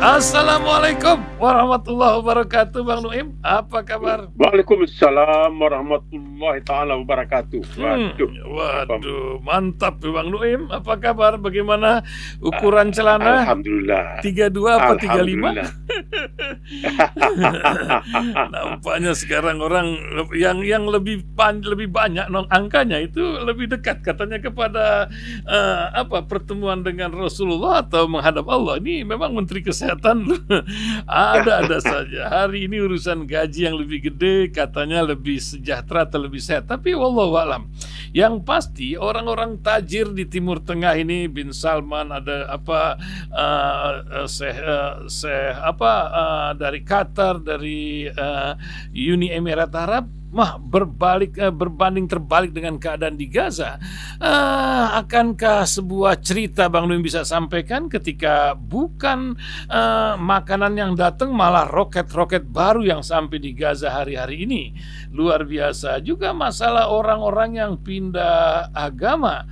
Assalamualaikum warahmatullahi wabarakatuh, Bang Nuim. Apa kabar? Waalaikumsalam warahmatullahi taala wabarakatuh. Waduh, mantap Bang Nuim. Apa kabar? Bagaimana ukuran celana? Alhamdulillah. 32 apa 35? Alhamdulillah. Nampaknya sekarang orang yang lebih banyak angkanya itu lebih dekat katanya kepada pertemuan dengan Rasulullah atau menghadap Allah. Ini memang Menteri Kesehatan ada saja. Hari ini urusan gaji yang lebih gede, katanya lebih sejahtera atau lebih sehat. Tapi wallahu alam. Yang pasti orang-orang tajir di Timur Tengah ini, bin Salman, ada dari Qatar, dari Uni Emirat Arab, berbanding terbalik dengan keadaan di Gaza. Akankah sebuah cerita Bang Nuim bisa sampaikan ketika bukan makanan yang datang, malah roket-roket baru yang sampai di Gaza hari-hari ini? Luar biasa. Juga masalah orang-orang yang pindah agama.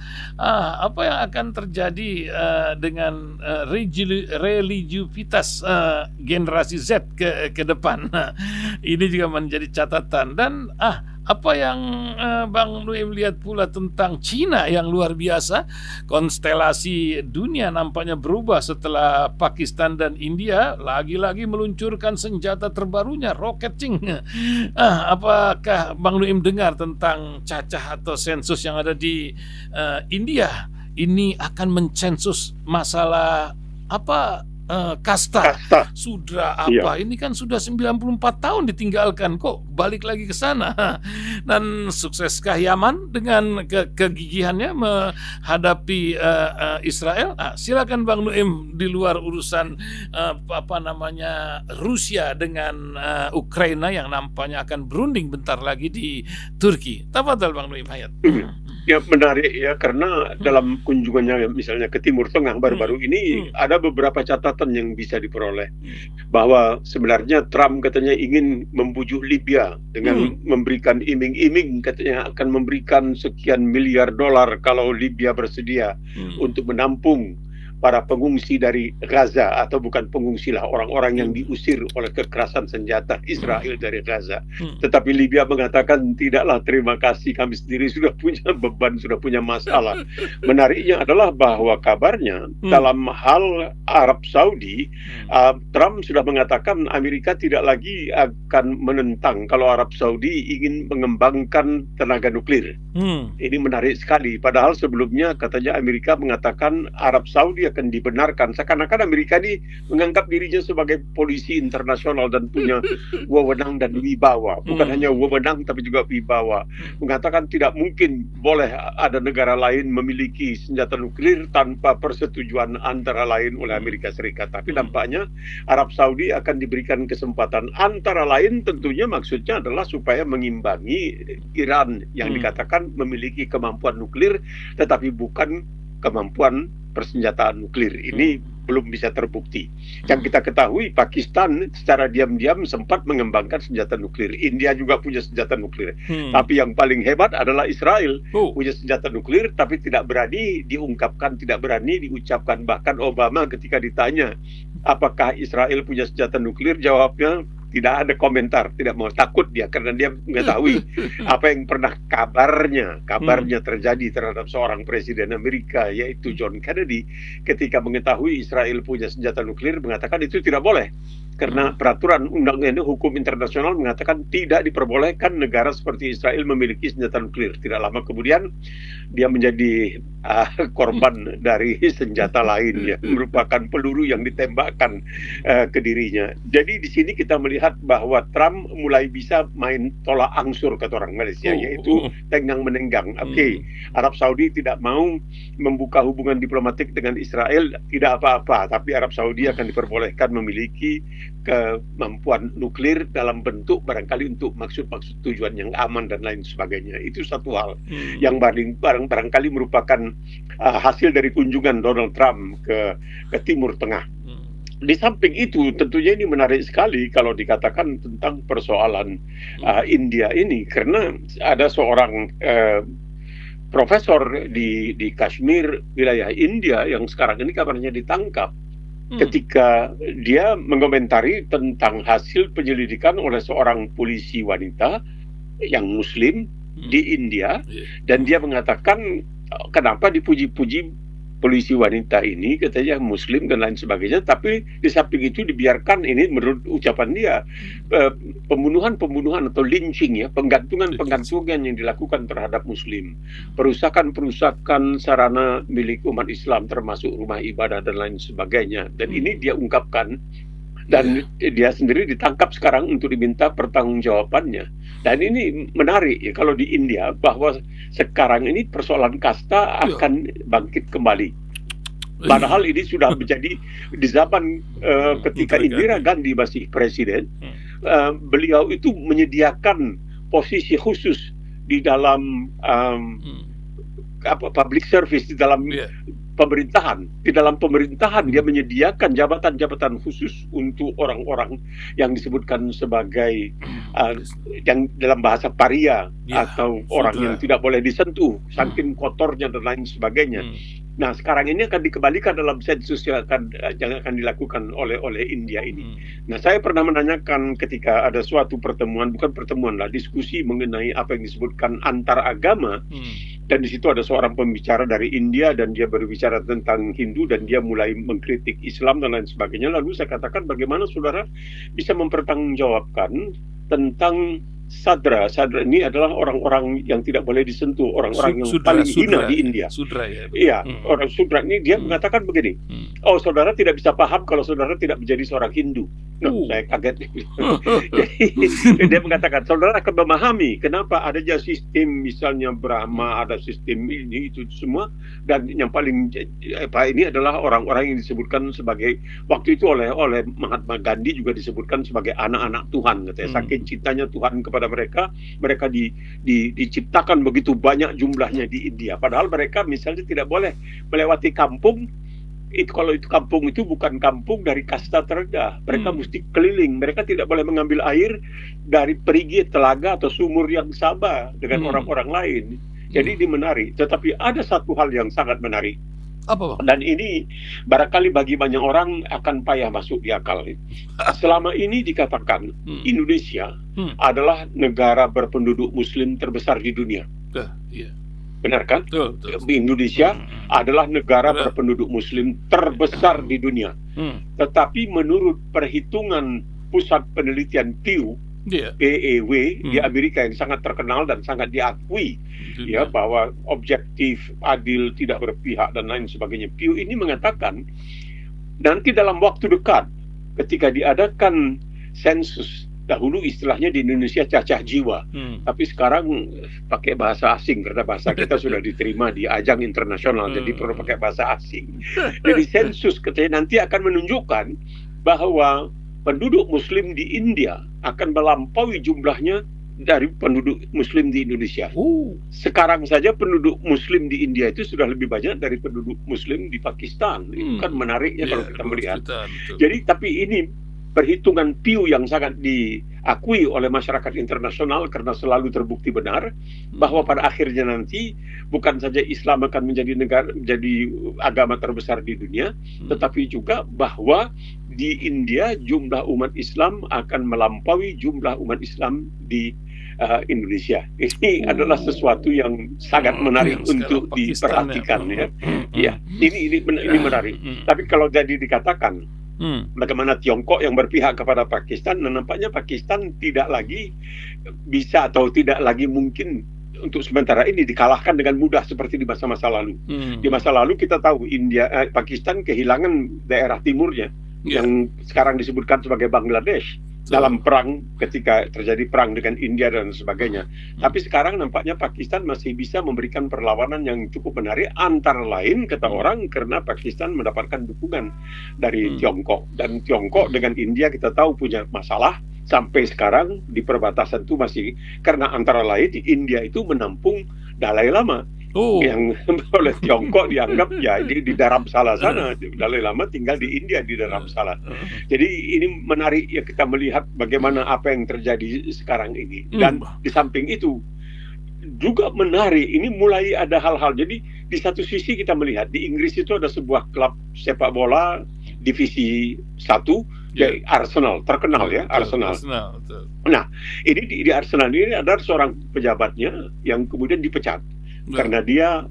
Apa yang akan terjadi dengan religiusitas generasi Z ke depan? Ini juga menjadi catatan. Dan apa yang Bang Nuim lihat pula tentang Cina yang luar biasa. Konstelasi dunia nampaknya berubah setelah Pakistan dan India lagi-lagi meluncurkan senjata terbarunya, roket Cing. Apakah Bang Nuim dengar tentang cacah atau sensus yang ada di India? Ini akan mensensus masalah kasta, sudra apa? Iya. Ini kan sudah 94 tahun ditinggalkan, kok balik lagi ke sana. Dan sukseskah Yaman dengan kegigihannya menghadapi Israel? Silakan Bang Nuim, di luar urusan Rusia dengan Ukraina yang nampaknya akan berunding bentar lagi di Turki. Tafadhal Bang Nuim Hayat. Ya, menarik ya, karena dalam kunjungannya misalnya ke Timur Tengah baru-baru ini ada beberapa catatan yang bisa diperoleh, bahwa sebenarnya Trump katanya ingin membujuk Libya dengan memberikan iming-iming, katanya akan memberikan sekian miliar dolar kalau Libya bersedia untuk menampung para pengungsi dari Gaza, atau bukan pengungsi lah, orang-orang yang diusir oleh kekerasan senjata Israel dari Gaza. Tetapi Libya mengatakan, tidaklah, terima kasih, kami sendiri sudah punya beban, sudah punya masalah. Menariknya adalah bahwa kabarnya dalam hal Arab Saudi, Trump sudah mengatakan Amerika tidak lagi akan menentang kalau Arab Saudi ingin mengembangkan tenaga nuklir. Ini menarik sekali, padahal sebelumnya katanya Amerika mengatakan Arab Saudi akan dibenarkan, seakan-akan Amerika ini menganggap dirinya sebagai polisi internasional dan punya wewenang dan wibawa, bukan hanya wewenang tapi juga wibawa. Mengatakan tidak mungkin boleh ada negara lain memiliki senjata nuklir tanpa persetujuan antara lain oleh Amerika Serikat. Tapi nampaknya Arab Saudi akan diberikan kesempatan, antara lain tentunya maksudnya adalah supaya mengimbangi Iran yang dikatakan memiliki kemampuan nuklir tetapi bukan kemampuan persenjataan nuklir. Ini belum bisa terbukti. Yang kita ketahui, Pakistan secara diam-diam sempat mengembangkan senjata nuklir. India juga punya senjata nuklir. Tapi yang paling hebat adalah Israel. Punya senjata nuklir tapi tidak berani diungkapkan, tidak berani diucapkan. Bahkan Obama ketika ditanya apakah Israel punya senjata nuklir, jawabnya tidak ada komentar, tidak mau, takut dia, karena dia mengetahui apa yang pernah kabarnya terjadi terhadap seorang presiden Amerika, yaitu John Kennedy, ketika mengetahui Israel punya senjata nuklir, mengatakan itu tidak boleh, karena peraturan undang-undang hukum internasional mengatakan tidak diperbolehkan negara seperti Israel memiliki senjata nuklir. Tidak lama kemudian dia menjadi korban dari senjata lain, ya, merupakan peluru yang ditembakkan ke dirinya. Jadi di sini kita melihat bahwa Trump mulai bisa main tolak angsur, kata orang Malaysia, yaitu tenggang menenggang. Arab Saudi tidak mau membuka hubungan diplomatik dengan Israel, tidak apa-apa, tapi Arab Saudi akan diperbolehkan memiliki kemampuan nuklir dalam bentuk barangkali untuk maksud-maksud tujuan yang aman dan lain sebagainya. Itu satu hal yang barangkali merupakan hasil dari kunjungan Donald Trump ke Timur Tengah. Di samping itu, tentunya ini menarik sekali kalau dikatakan tentang persoalan India ini, karena ada seorang profesor di Kashmir, wilayah India, yang sekarang ini kabarnya ditangkap ketika dia mengomentari tentang hasil penyelidikan oleh seorang polisi wanita yang Muslim di India, dan dia mengatakan kenapa dipuji-puji polisi wanita ini, katanya Muslim dan lain sebagainya, tapi di samping itu dibiarkan, ini menurut ucapan dia, pembunuhan atau lynching, ya, penggantungan yang dilakukan terhadap Muslim, perusakan sarana milik umat Islam termasuk rumah ibadah dan lain sebagainya. Dan ini dia ungkapkan, dan dia sendiri ditangkap sekarang untuk diminta pertanggungjawabannya. Dan ini menarik ya, kalau di India, bahwa sekarang ini persoalan kasta akan bangkit kembali. Padahal ini sudah menjadi di zaman ketika Indira Gandhi masih presiden, beliau itu menyediakan posisi khusus di dalam public service, di dalam pemerintahan. Di dalam pemerintahan dia menyediakan jabatan-jabatan khusus untuk orang-orang yang disebutkan sebagai yang dalam bahasa paria, atau orang yang tidak boleh disentuh, saking kotornya dan lain sebagainya. Nah, sekarang ini akan dikembalikan dalam sensus yang akan dilakukan oleh India ini. Nah, saya pernah menanyakan ketika ada suatu pertemuan, bukan pertemuan lah, diskusi mengenai apa yang disebutkan antar agama. Dan di situ ada seorang pembicara dari India, dan dia berbicara tentang Hindu, dan dia mulai mengkritik Islam dan lain sebagainya. Lalu saya katakan, bagaimana saudara bisa mempertanggungjawabkan tentang Sadra ini adalah orang-orang yang tidak boleh disentuh, orang-orang yang paling hina di India. Sudra, ya. Iya, orang Sudra ini dia mengatakan begini, oh, saudara tidak bisa paham kalau saudara tidak menjadi seorang Hindu. Saya kaget. Jadi dia mengatakan, saudara akan memahami kenapa adanya sistem, misalnya Brahma, ada sistem ini, itu semua. Dan yang paling ini adalah orang-orang yang disebutkan sebagai, waktu itu oleh Mahatma Gandhi juga disebutkan sebagai anak-anak Tuhan, katanya. Saking cintanya Tuhan kepada mereka diciptakan begitu banyak jumlahnya di India. Padahal mereka misalnya tidak boleh melewati kampung. Kalau itu kampung itu bukan kampung dari kasta terendah, mereka mesti keliling. Mereka tidak boleh mengambil air dari perigi, telaga atau sumur yang sama dengan orang-orang lain. Jadi ini menarik. Tetapi ada satu hal yang sangat menarik. Apa, Bang? Dan ini barangkali bagi banyak orang akan payah masuk di akal. Selama ini dikatakan Indonesia adalah negara berpenduduk Muslim terbesar di dunia. Benar kan? Indonesia adalah negara berpenduduk Muslim terbesar di dunia. Tetapi menurut perhitungan Pusat Penelitian Pew, PEW di Amerika, yang sangat terkenal dan sangat diakui, ya, bahwa objektif, adil, tidak berpihak dan lain sebagainya, Pew ini mengatakan nanti dalam waktu dekat, ketika diadakan sensus, dahulu istilahnya di Indonesia cacah jiwa, tapi sekarang pakai bahasa asing karena bahasa kita sudah diterima di ajang internasional, jadi perlu pakai bahasa asing. Jadi sensus katanya nanti akan menunjukkan bahwa penduduk Muslim di India akan melampaui jumlahnya dari penduduk Muslim di Indonesia. Sekarang saja penduduk Muslim di India itu sudah lebih banyak dari penduduk Muslim di Pakistan. Itu kan menariknya kalau kita melihat. Jadi, tapi ini perhitungan Pew yang sangat diakui oleh masyarakat internasional karena selalu terbukti benar, bahwa pada akhirnya nanti bukan saja Islam akan menjadi agama terbesar di dunia, tetapi juga bahwa di India jumlah umat Islam akan melampaui jumlah umat Islam di Indonesia. Ini adalah sesuatu yang sangat menarik untuk diperhatikan, ya. Ya, ini menarik. Tapi kalau jadi dikatakan bagaimana Tiongkok yang berpihak kepada Pakistan, nampaknya Pakistan tidak lagi bisa atau tidak lagi mungkin untuk sementara ini dikalahkan dengan mudah seperti di masa-masa lalu. Di masa lalu kita tahu Pakistan kehilangan daerah timurnya yang sekarang disebutkan sebagai Bangladesh dalam perang, ketika terjadi perang dengan India dan sebagainya. Tapi sekarang nampaknya Pakistan masih bisa memberikan perlawanan yang cukup menarik, antara lain kata orang karena Pakistan mendapatkan dukungan dari Tiongkok, dan Tiongkok dengan India kita tahu punya masalah sampai sekarang di perbatasan itu masih, karena antara lain di India itu menampung Dalai Lama. Yang oleh Tiongkok dianggap ya di Dharamsala sana, Dalai Lama tinggal di India di Dharamsala. Jadi ini menarik ya, kita melihat bagaimana apa yang terjadi sekarang ini. Dan di samping itu juga menarik, ini mulai ada hal-hal. Jadi di satu sisi kita melihat di Inggris itu ada sebuah klub sepak bola divisi 1 ya, Arsenal terkenal ya, Arsenal. Nah, ini di Arsenal ini ada seorang pejabatnya yang kemudian dipecat karena dia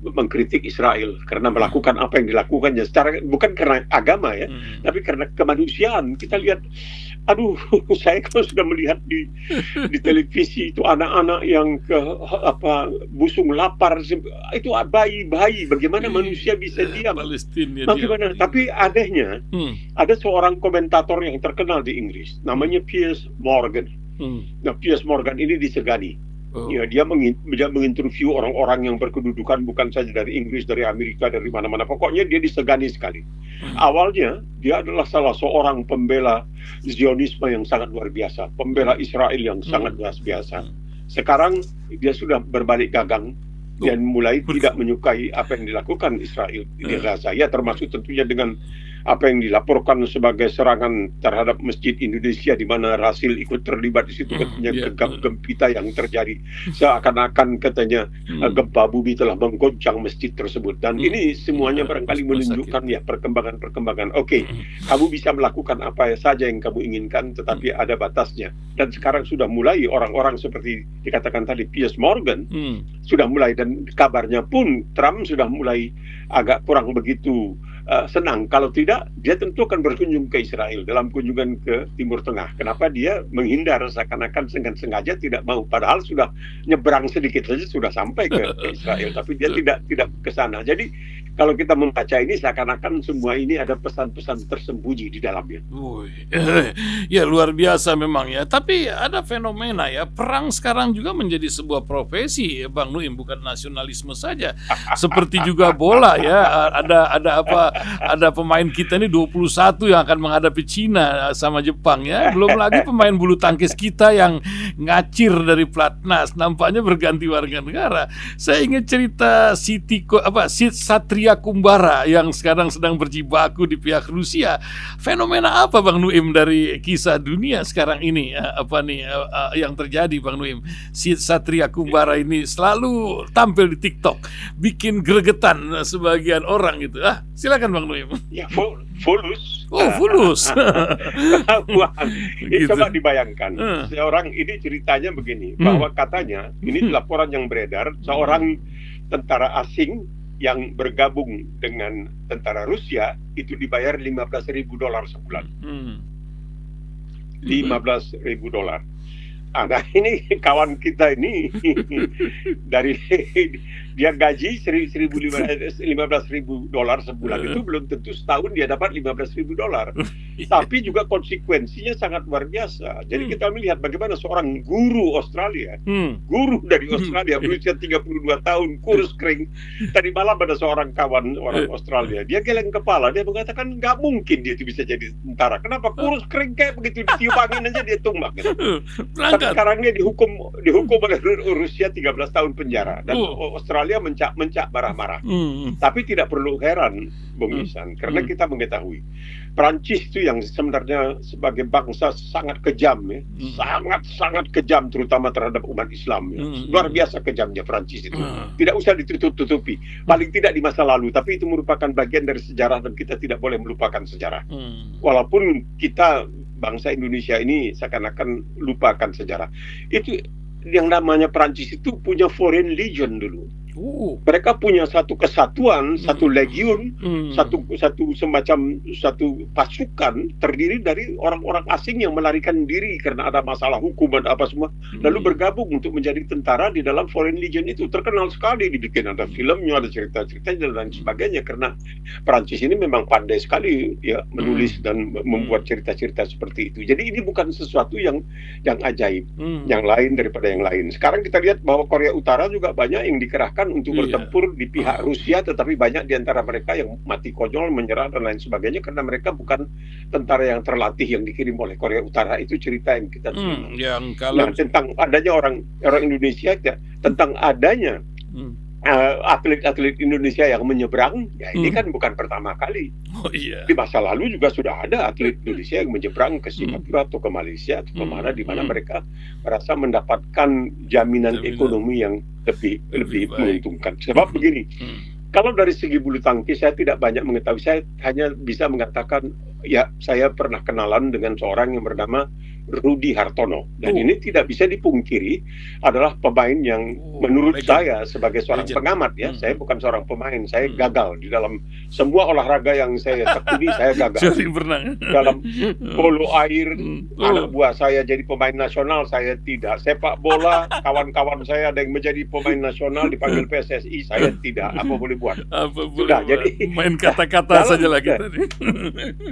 mengkritik Israel karena melakukan apa yang dilakukannya secara bukan karena agama ya, tapi karena kemanusiaan. Kita lihat, aduh, saya kalau sudah melihat di televisi itu anak-anak yang busung lapar, itu bayi-bayi, bagaimana manusia bisa diam? Bagaimana? Tapi anehnya, ada seorang komentator yang terkenal di Inggris, namanya Piers Morgan. Nah, Piers Morgan ini disegani. Ya, dia menginterview orang-orang yang berkedudukan bukan saja dari Inggris, dari Amerika, dari mana-mana. Pokoknya dia disegani sekali. Awalnya dia adalah salah seorang pembela Zionisme yang sangat luar biasa, pembela Israel yang sangat luar biasa. Sekarang dia sudah berbalik gagang dan mulai tidak menyukai apa yang dilakukan Israel di Gaza. Ya, termasuk tentunya dengan apa yang dilaporkan sebagai serangan terhadap Masjid Indonesia di mana Rasil ikut terlibat di situ, katanya gempita yang terjadi seakan-akan katanya gempa bumi telah menggoncang masjid tersebut, dan ini semuanya barangkali menunjukkan ya perkembangan. Oke, kamu bisa melakukan apa saja yang kamu inginkan, tetapi ada batasnya. Dan sekarang sudah mulai orang-orang seperti dikatakan tadi Piers Morgan sudah mulai, dan kabarnya pun Trump sudah mulai agak kurang begitu senang. Kalau tidak, dia tentu akan berkunjung ke Israel dalam kunjungan ke Timur Tengah. Kenapa dia menghindar seakan-akan sengaja tidak mau, padahal sudah nyebrang sedikit saja sudah sampai ke Israel, tapi dia tidak ke sana. Jadi kalau kita membaca ini seakan-akan semua ini ada pesan-pesan tersembunyi di dalamnya. Ya, luar biasa memang ya. Tapi ada fenomena ya, perang sekarang juga menjadi sebuah profesi, Bang Nuim, bukan nasionalisme saja. Seperti juga bola ya, ada pemain kita ini 21 yang akan menghadapi Cina sama Jepang ya. Belum lagi pemain bulu tangkis kita yang ngacir dari pelatnas, nampaknya berganti warga negara. Saya ingat cerita Satria Kumbara yang sekarang sedang berjibaku di pihak Rusia. Fenomena apa, Bang Nuim, dari kisah dunia sekarang ini? Yang terjadi, Bang Nuim? Satria Kumbara ini selalu tampil di TikTok, bikin gregetan sebagian orang gitu. Silakan Bang Nuim. Ya, fulus. Fulus. Gitu. Coba dibayangkan, seorang ini ceritanya begini, bahwa katanya ini laporan yang beredar, seorang tentara asing yang bergabung dengan tentara Rusia itu dibayar $15.000 sebulan. $15.000. Nah, ini kawan kita ini dari dia gaji $15.000 sebulan, itu belum tentu setahun dia dapat $15.000. Tapi juga konsekuensinya sangat luar biasa. Jadi kita melihat bagaimana seorang guru Australia, guru dari Australia berusia 32 tahun, kurus kering. Tadi malam ada seorang kawan orang Australia, dia geleng kepala, dia mengatakan nggak mungkin dia itu bisa jadi tentara. Kenapa kurus kering kayak begitu, ditiup angin aja dia tumbang gitu. Sekarang dia dihukum oleh Rusia 13 tahun penjara, dan Australia mencak marah-marah. Tapi tidak perlu heran, Bung Ihsan, karena kita mengetahui Prancis itu yang sebenarnya sebagai bangsa sangat kejam ya, sangat kejam terutama terhadap umat Islam ya. Luar biasa kejamnya Prancis itu. Tidak usah ditutup-tutupi, paling tidak di masa lalu, tapi itu merupakan bagian dari sejarah dan kita tidak boleh melupakan sejarah. Walaupun kita bangsa Indonesia ini seakan-akan lupakan sejarah. Itu yang namanya Prancis itu punya foreign legion dulu. Mereka punya satu kesatuan, satu legiun, satu pasukan terdiri dari orang-orang asing yang melarikan diri karena ada masalah hukum dan apa semua, lalu bergabung untuk menjadi tentara di dalam foreign legion itu. Terkenal sekali, dibikin ada filmnya, ada cerita-ceritanya dan sebagainya, karena Prancis ini memang pandai sekali ya menulis dan membuat cerita-cerita seperti itu. Jadi ini bukan sesuatu yang ajaib, yang lain daripada yang lain. Sekarang kita lihat bahwa Korea Utara juga banyak yang dikerahkan untuk bertempur di pihak Rusia, tetapi banyak di antara mereka yang mati konyol, menyerah dan lain sebagainya karena mereka bukan tentara yang terlatih yang dikirim oleh Korea Utara. Itu cerita yang kita terima. Nah, tentang adanya orang Indonesia, tentang adanya atlet-atlet Indonesia yang menyeberang, ya ini kan bukan pertama kali. Di masa lalu juga sudah ada atlet Indonesia yang menyeberang ke Singapura atau ke Malaysia atau kemana, di mana mereka merasa mendapatkan jaminan ekonomi yang lebih menguntungkan. Sebab begini, Kalau dari segi bulu tangkis saya tidak banyak mengetahui. Saya hanya bisa mengatakan ya saya pernah kenalan dengan seorang yang bernama Rudi Hartono, dan ini tidak bisa dipungkiri adalah pemain yang menurut saya sebagai seorang pengamat ya, saya bukan seorang pemain, saya gagal di dalam semua olahraga yang saya tekuni, saya gagal. Dalam polo air, anak buah saya jadi pemain nasional, saya tidak. Sepak bola, kawan-kawan saya ada yang menjadi pemain nasional dipanggil PSSI, saya tidak. Apa boleh buat? Sudah, jadi main kata-kata saja lagi tadi.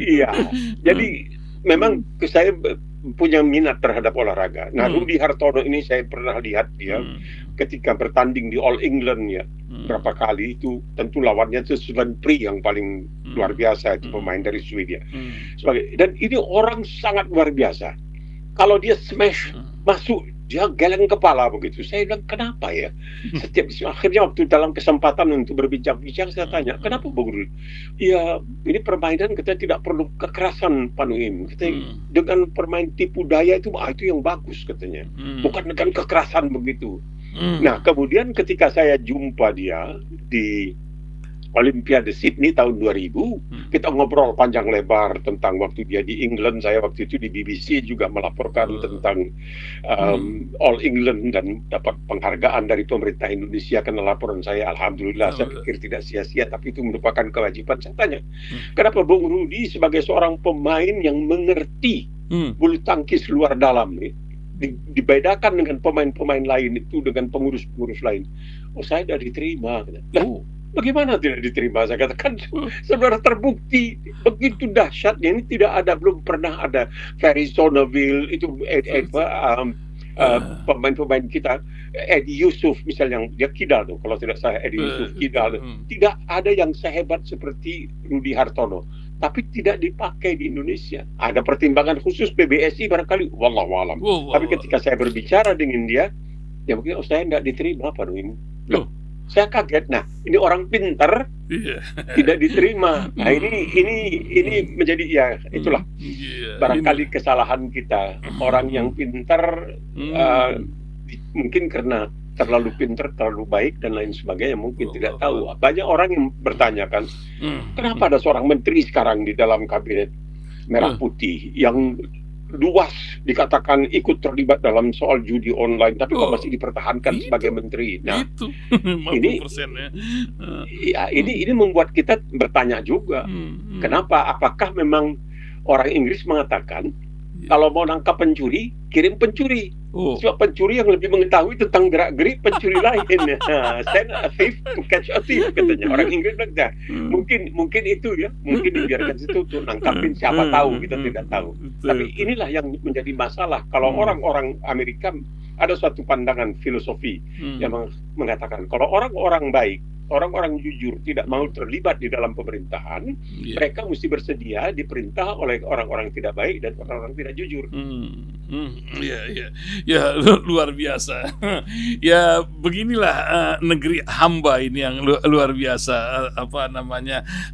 Iya, jadi memang saya punya minat terhadap olahraga. Nah, Rudi Hartono ini saya pernah lihat dia ketika bertanding di All England ya, berapa kali itu tentu lawannya itu Sven Pri yang paling luar biasa, itu pemain dari Swedia. Dan ini orang sangat luar biasa. Kalau dia smash masuk, dia geleng kepala begitu. Saya bilang, kenapa ya? Akhirnya waktu dalam kesempatan untuk berbincang-bincang, saya tanya, kenapa Bung Rudi? Ya, ini permainan kita tidak perlu kekerasan, Pak Nuim. Kita dengan permain tipu daya itu yang bagus katanya. Bukan dengan kekerasan begitu. Nah, kemudian ketika saya jumpa dia di Olimpiade Sydney tahun 2000, kita ngobrol panjang lebar tentang waktu dia di England. Saya waktu itu di BBC juga melaporkan tentang All England dan dapat penghargaan dari pemerintah Indonesia karena laporan saya. Alhamdulillah, saya pikir tidak sia-sia, tapi itu merupakan kewajiban. Saya tanya, kenapa Bung Rudi sebagai seorang pemain yang mengerti bulu tangkis luar dalam nih, dibedakan dengan pemain-pemain lain itu, dengan pengurus-pengurus lain? Oh, saya tidak diterima. Bagaimana tidak diterima? Saya katakan, saudara, terbukti begitu dahsyatnya. Ini belum pernah ada Ferry Sonneville, itu pemain-pemain kita, Eddie Yusuf misalnya, yang dia kidal tuh, kalau tidak salah Eddie Yusuf kidal. Tidak ada yang sehebat seperti Rudi Hartono, tapi tidak dipakai di Indonesia. Ada pertimbangan khusus PBSI barangkali, wallahualam. Tapi ketika saya berbicara dengan dia, ya mungkin saya tidak diterima, Pak Nuim. Saya kaget. Nah, ini orang pintar tidak diterima. Nah, ini menjadi ya itulah barangkali kesalahan kita. Orang yang pintar mungkin karena terlalu pintar, terlalu baik dan lain sebagainya, mungkin tidak tahu. Banyak orang yang bertanyakan, kenapa ada seorang menteri sekarang di dalam kabinet merah putih yang luas dikatakan ikut terlibat dalam soal judi online, tapi kok masih dipertahankan sebagai menteri. Nah, ini membuat kita bertanya juga, kenapa? Apakah memang orang Inggris mengatakan kalau mau nangkap pencuri, kirim pencuri. Sebab pencuri yang lebih mengetahui tentang gerak-gerik pencuri lain. Send a thief to catch a thief, katanya. Orang Inggris bilang, mungkin itu ya, mungkin dibiarkan situ untuk nangkapin siapa tahu, kita tidak tahu. Tapi inilah yang menjadi masalah. Kalau orang-orang Amerika ada suatu pandangan filosofi yang mengatakan kalau orang-orang baik, orang-orang jujur tidak mau terlibat di dalam pemerintahan, mereka mesti bersedia diperintah oleh orang-orang tidak baik dan orang-orang tidak jujur. Ya, luar biasa. Ya, beginilah negeri hamba ini yang luar biasa.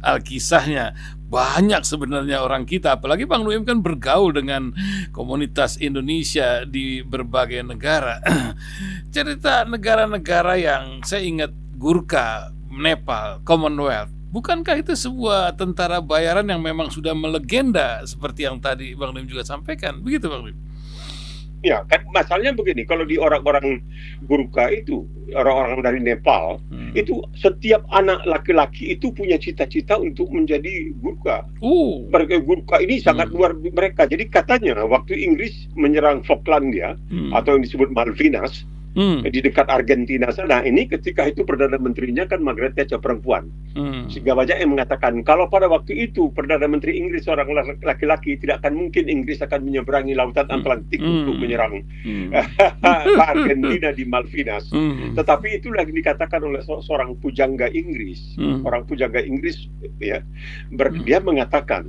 Alkisahnya banyak sebenarnya orang kita, apalagi Bang Nuim kan bergaul dengan komunitas Indonesia di berbagai negara. Cerita negara-negara yang saya ingat, Gurkha, Nepal, Commonwealth. Bukankah itu sebuah tentara bayaran yang memang sudah melegenda seperti yang tadi Bang Nuim juga sampaikan? Begitu Bang Nuim? Ya, kan masalahnya begini, kalau di orang-orang Gurkha itu, orang-orang dari Nepal, itu setiap anak laki-laki itu punya cita-cita untuk menjadi Gurkha. Gurkha ini sangat luar mereka. Jadi katanya waktu Inggris menyerang Falklandia atau yang disebut Malvinas, di dekat Argentina sana, ini ketika itu Perdana Menterinya kan Margaret Thatcher, perempuan. Sehingga banyak yang mengatakan kalau pada waktu itu Perdana Menteri Inggris seorang laki-laki, tidak akan mungkin Inggris akan menyeberangi lautan Atlantik untuk menyerang Argentina di Malvinas. Tetapi itulah yang dikatakan oleh seorang pujangga Inggris. Orang pujangga Inggris ya, dia mengatakan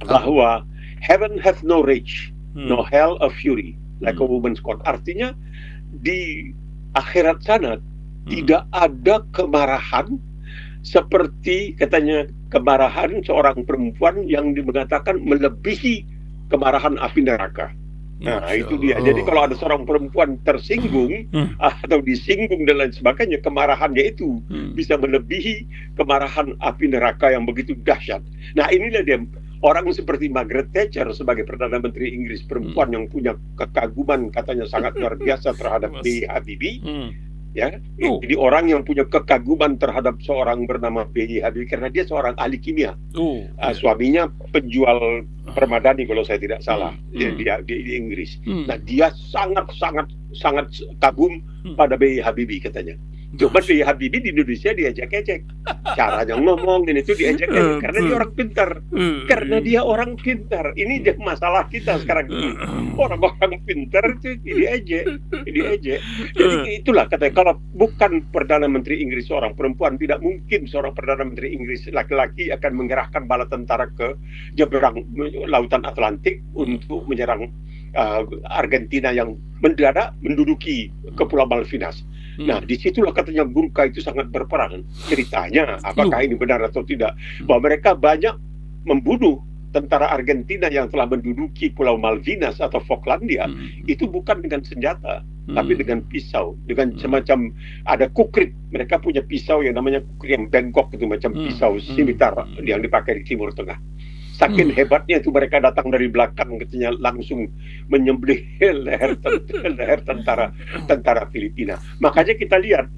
bahwa heaven hath no rage, no hell a fury like a woman's court. Artinya di akhirat sana tidak ada kemarahan seperti katanya kemarahan seorang perempuan yang mengatakan melebihi kemarahan api neraka. Nah, Masya itu dia. Jadi kalau Allah. ada seorang perempuan tersinggung atau disinggung dan lain sebagainya, kemarahannya itu bisa melebihi kemarahan api neraka yang begitu dahsyat. Nah, inilah dia. Orang seperti Margaret Thatcher sebagai Perdana Menteri Inggris, perempuan yang punya kekaguman katanya sangat luar biasa terhadap B.J. Habibie, ya. Jadi orang yang punya kekaguman terhadap seorang bernama B.J. Habibie karena dia seorang ahli kimia. Suaminya penjual permadani kalau saya tidak salah di Inggris. Nah, dia sangat kagum pada B.J. Habibie katanya. Cuma B.J. Habibie di Indonesia diejek-ejek. Caranya ngomong dan itu diejek-ejek karena dia orang pintar. Karena dia orang pintar. Ini dia masalah kita sekarang ini. Orang-orang pintar itu diejek. Jadi itulah katanya, kalau bukan Perdana Menteri Inggris seorang perempuan, tidak mungkin seorang Perdana Menteri Inggris laki-laki akan mengerahkan bala tentara ke nyeberang Lautan Atlantik untuk menyerang Argentina yang mendadak menduduki Kepulauan Malvinas. Nah, disitulah katanya Gurkha itu sangat berperan. Ceritanya, apakah ini benar atau tidak, bahwa mereka banyak membunuh tentara Argentina yang telah menduduki Pulau Malvinas atau Falklandia, itu bukan dengan senjata, tapi dengan pisau, dengan semacam ada kukrit. Mereka punya pisau yang namanya kukrit yang bengkok, itu macam pisau simitar yang dipakai di Timur Tengah. Saking hebatnya itu mereka datang dari belakang katanya langsung menyembelih leher tentara Filipina. Makanya kita lihat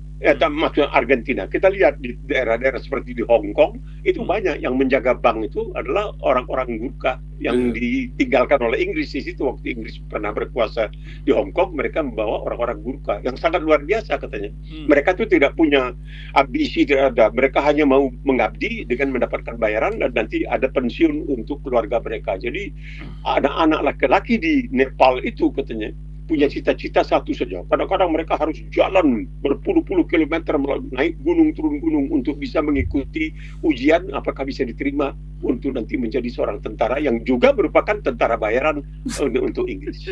maksudnya Argentina, kita lihat di daerah-daerah seperti di Hong Kong itu banyak yang menjaga bank itu adalah orang-orang Gurkha yang ditinggalkan oleh Inggris di situ. Waktu Inggris pernah berkuasa di Hong Kong, mereka membawa orang-orang Gurkha yang sangat luar biasa katanya. Mereka tuh tidak punya ambisi, tidak ada. Mereka hanya mau mengabdi dengan mendapatkan bayaran dan nanti ada pensiun untuk keluarga mereka. Jadi anak-anak laki-laki di Nepal itu katanya punya cita-cita satu saja. Kadang-kadang mereka harus jalan berpuluh-puluh kilometer naik gunung turun gunung untuk bisa mengikuti ujian apakah bisa diterima untuk nanti menjadi seorang tentara yang juga merupakan tentara bayaran untuk Inggris.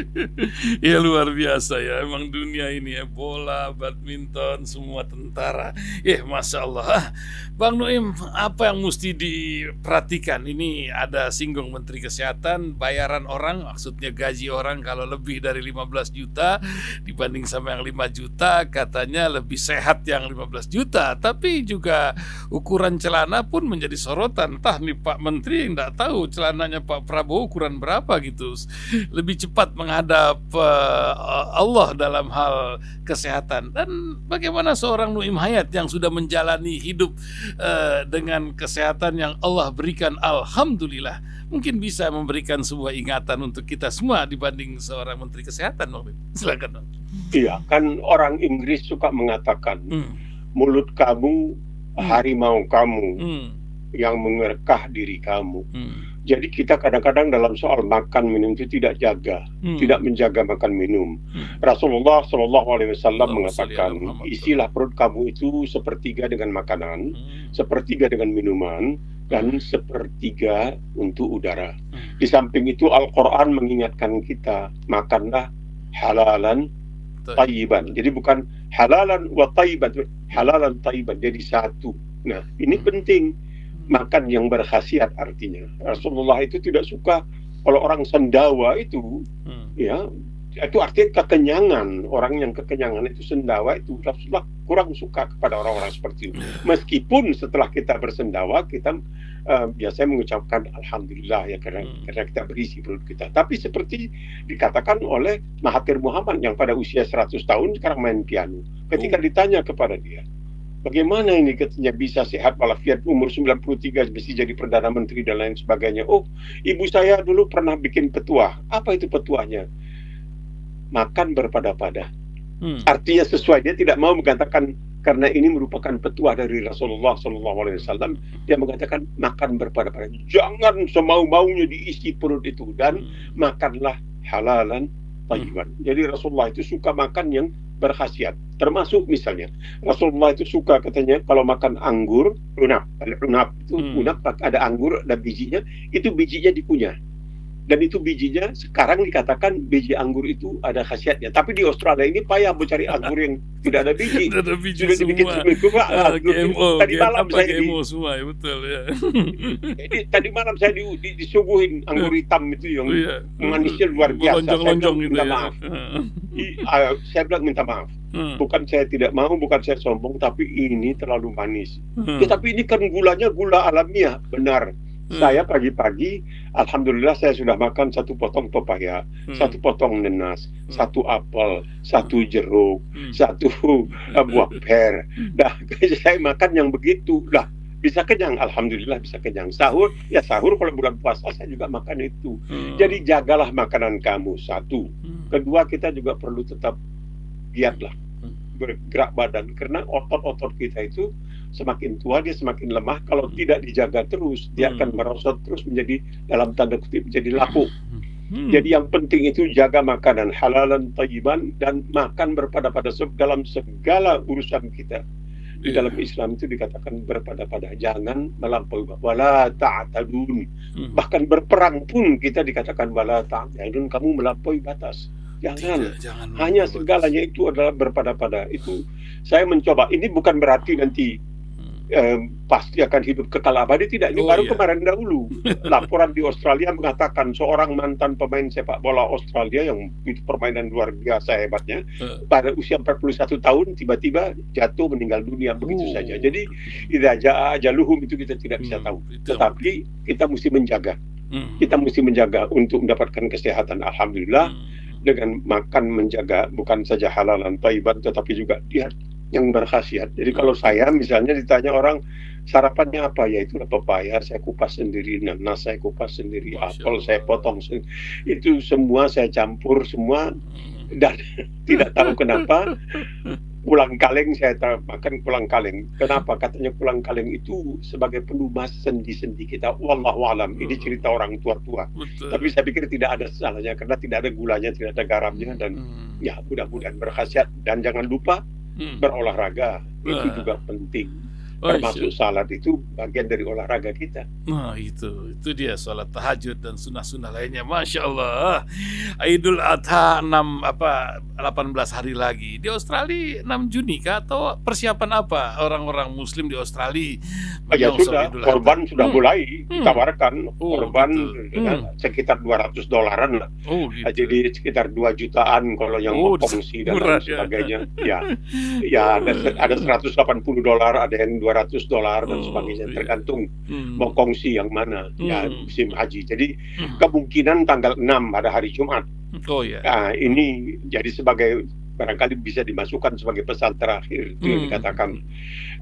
Ya luar biasa ya, emang dunia ini ya, bola, badminton, semua tentara. Masya Allah. Bang Nuim, apa yang mesti diperhatikan? Ini ada singgung Menteri Kesehatan, bayaran orang, maksudnya gaji orang kalau lebih dari 15 juta dibanding sama yang 5 juta, katanya lebih sehat yang 15 juta. Tapi juga ukuran celana pun menjadi sorotan. Entah nih Pak Menteri nggak tahu celananya Pak Prabowo ukuran berapa gitu. Lebih cepat menghadap Allah dalam hal kesehatan. Dan bagaimana seorang Nuim Hayat yang sudah menjalani hidup dengan kesehatan yang Allah berikan, alhamdulillah, mungkin bisa memberikan sebuah ingatan untuk kita semua dibanding seorang Menteri Kesehatan. Silakan, Bang. Iya, kan orang Inggris suka mengatakan mulut kamu harimau kamu yang mengerkah diri kamu. Jadi kita kadang-kadang dalam soal makan minum itu tidak tidak menjaga makan minum. Rasulullah SAW mengatakan, isilah perut kamu itu sepertiga dengan makanan, sepertiga dengan minuman, dan sepertiga untuk udara. Di samping itu Al-Quran mengingatkan kita, makanlah halalan tayyiban. Jadi bukan halalan wa tayyiban, halalan tayyiban, jadi satu. Nah, ini penting. Makan yang berkhasiat artinya. Rasulullah itu tidak suka kalau orang sendawa itu, ya, itu artinya kekenyangan. Orang yang kekenyangan itu sendawa itu Rasulullah kurang suka kepada orang-orang seperti itu. Meskipun setelah kita bersendawa kita biasanya mengucapkan alhamdulillah ya karena kita berisi perut kita. Tapi seperti dikatakan oleh Mahathir Muhammad yang pada usia 100 tahun sekarang main piano. Ketika ditanya kepada dia, bagaimana ini katanya bisa sehat walafiat, umur 93 mesti jadi Perdana Menteri dan lain sebagainya. Oh, ibu saya dulu pernah bikin petuah. Apa itu petuahnya? Makan berpada-pada. Artinya sesuai, dia tidak mau mengatakan karena ini merupakan petuah dari Rasulullah SAW. Dia mengatakan makan berpada-pada. Jangan semau-maunya diisi perut itu, dan makanlah halalan tayyiban. Jadi Rasulullah itu suka makan yang berkhasiat. Termasuk misalnya Rasulullah itu suka katanya kalau makan anggur, unap itu unap ada anggur dan bijinya, itu bijinya dikunyah. Dan itu bijinya sekarang dikatakan biji anggur itu ada khasiatnya. Tapi di Australia ini payah mencari anggur yang tidak ada biji. Tidak ada biji Sudah dibikin semua. GMO. Tadi malam saya GMO semua, ya betul ya. Jadi tadi malam saya disuguhin anggur hitam itu yang manisnya luar biasa. Lonjong-lonjong gitu minta ya. maaf. Saya bilang minta maaf. Bukan saya tidak mau, bukan saya sombong, tapi ini terlalu manis. Ya, tapi ini kan gulanya gula alamiah, benar. Saya pagi-pagi, alhamdulillah saya sudah makan 1 potong pepaya, 1 potong nanas, 1 apel, 1 jeruk, 1 buah per. Dah, saya makan yang begitu. Dah, bisa kenyang, alhamdulillah bisa kenyang. Sahur, ya sahur kalau bulan puasa saya juga makan itu. Jadi jagalah makanan kamu, 1. Kedua, kita juga perlu tetap giatlah bergerak badan, karena otot-otot kita itu semakin tua dia semakin lemah. Kalau tidak dijaga terus, dia akan merosot terus menjadi, dalam tanda kutip, menjadi lapuk. Jadi yang penting itu jaga makanan halalan thayyiban dan makan berpada-pada dalam segala urusan kita. Di dalam Islam itu dikatakan berpada-pada, jangan melampaui, wala ta'tadun. Bahkan berperang pun kita dikatakan wala ta'tadun, kamu melampaui batas. Jangan hanya segalanya itu adalah berpada-pada. Itu saya mencoba. Ini bukan berarti nanti pasti akan hidup kekal abadi, tidak. Ini baru kemarin dahulu laporan di Australia mengatakan seorang mantan pemain sepak bola Australia yang itu permainan luar biasa hebatnya, pada usia 41 tahun tiba-tiba jatuh meninggal dunia begitu saja. Jadi idza jaa ajaluhum itu kita tidak bisa tahu. Tetapi kita mesti menjaga. Kita mesti menjaga untuk mendapatkan kesehatan. Alhamdulillah, dengan makan menjaga bukan saja halalan thayyiban tetapi juga diet yang berkhasiat. Jadi kalau saya misalnya ditanya orang sarapannya apa, ya itulah pepaya saya kupas sendiri, nanas saya kupas sendiri, apel saya potong sendiri. Itu semua saya campur semua, dan tidak tahu kenapa ulang kaleng saya makan ulang kaleng. Kenapa? Katanya ulang kaleng itu sebagai pelumas sendi-sendi kita. Wallahu alam. Ini cerita orang tua-tua. Tapi saya pikir tidak ada salahnya karena tidak ada gulanya, tidak ada garamnya, dan ya mudah-mudahan berkhasiat. Dan jangan lupa berolahraga, itu juga penting. Termasuk salat itu bagian dari olahraga kita. Nah itu dia salat tahajud dan sunnah-sunnah lainnya. Masya Allah. Idul Adha 18 hari lagi. Di Australia 6 Juni kah? Atau persiapan apa orang-orang Muslim di Australia? Ya sudah, korban sudah mulai ditawarkan. Korban sekitar $200 lah. Gitu. Jadi sekitar 2 jutaan kalau yang kongsi dan lain sebagainya. Ya ada $180, ada yang $200 dan sebagainya, tergantung mau kongsi yang mana. Ya musim haji. Jadi kemungkinan tanggal 6 pada hari Jumat. Nah, ini jadi sebagai barangkali bisa dimasukkan sebagai pesan terakhir itu yang dikatakan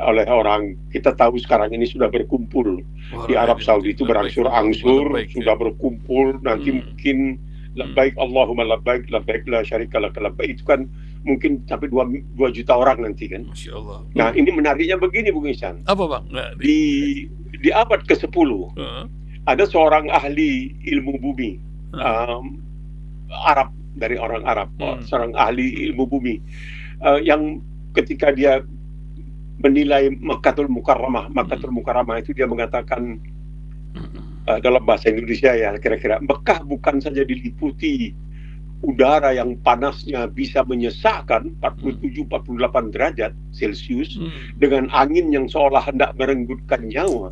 oleh orang. Kita tahu sekarang ini sudah berkumpul di Arab Saudi itu berangsur-angsur sudah berkumpul. Nanti mungkin labbaik Allahumma labbaik, labbaik la syarika lak labbaik, itu kan mungkin sampai 2 juta orang nanti kan. Masya Allah. Nah ini menariknya begini Bung Ihsan. Apa Bang? Di abad ke-10 ada seorang ahli ilmu bumi Arab, dari orang Arab, seorang ahli ilmu bumi yang ketika dia menilai Makkatul Mukarramah itu dia mengatakan dalam bahasa Indonesia ya kira-kira, Mekah bukan saja diliputi udara yang panasnya bisa menyesakkan 47-48 derajat Celcius dengan angin yang seolah hendak merenggutkan nyawa,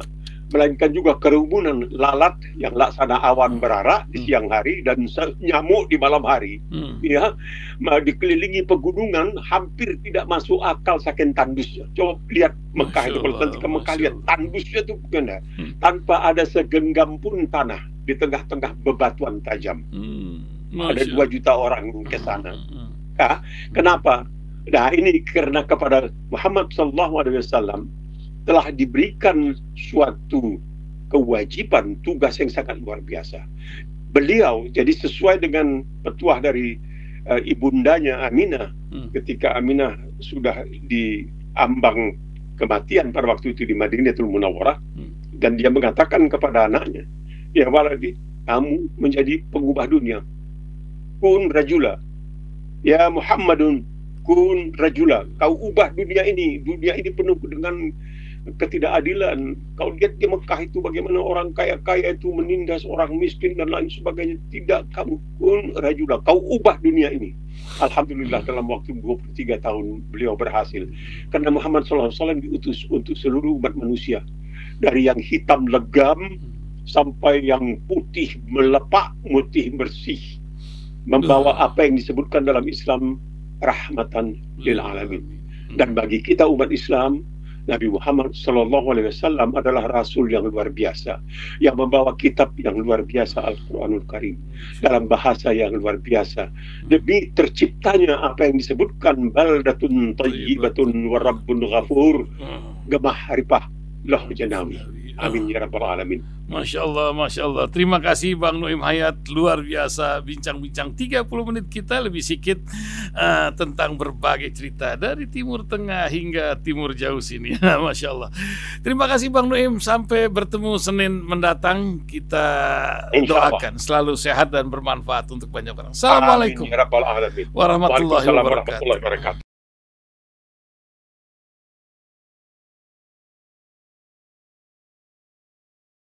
melainkan juga kerumunan lalat yang laksana awan berarak di siang hari dan nyamuk di malam hari. Ya, dikelilingi pegunungan, hampir tidak masuk akal saking tandusnya. Coba lihat Mekah itu, kalau nanti ke Mekah lihat tandusnya itu bukan tanpa ada segenggam pun tanah di tengah-tengah bebatuan tajam. Ada 2 juta orang ke sana. Nah, kenapa? Nah ini karena kepada Muhammad SAW telah diberikan suatu kewajiban, tugas yang sangat luar biasa. Beliau jadi sesuai dengan petuah dari ibundanya Aminah, ketika Aminah sudah diambang kematian pada waktu itu di Madinatul Munawwarah, dan dia mengatakan kepada anaknya, ya waladi, kamu menjadi pengubah dunia. Kun rajula, ya Muhammadun kun rajula, kau ubah dunia ini penuh dengan ketidakadilan. Kau lihat di Mekah itu bagaimana orang kaya-kaya itu menindas orang miskin dan lain sebagainya. Tidak, kamu pun rajulah, kau ubah dunia ini. Alhamdulillah dalam waktu 23 tahun beliau berhasil. Karena Muhammad SAW diutus untuk seluruh umat manusia. Dari yang hitam legam sampai yang putih melepak, putih bersih. Membawa apa yang disebutkan dalam Islam rahmatan lil alamin. Dan bagi kita umat Islam, Nabi Muhammad SAW adalah Rasul yang luar biasa, yang membawa kitab yang luar biasa, Al-Quranul Karim, dalam bahasa yang luar biasa. Demi terciptanya apa yang disebutkan baldatun thayyibatun wa rabbun ghafur, gemah haripah loh janawi. Amin ya rabbal alamin. Masya Allah, Masya Allah. Terima kasih Bang Nuaim Hayat, luar biasa bincang-bincang 30 menit kita lebih sedikit tentang berbagai cerita dari Timur Tengah hingga Timur Jauh sini. Masya Allah. Terima kasih Bang Nuaim, sampai bertemu Senin mendatang. Kita doakan selalu sehat dan bermanfaat untuk banyak orang. Assalamualaikum warahmatullahi wabarakatuh.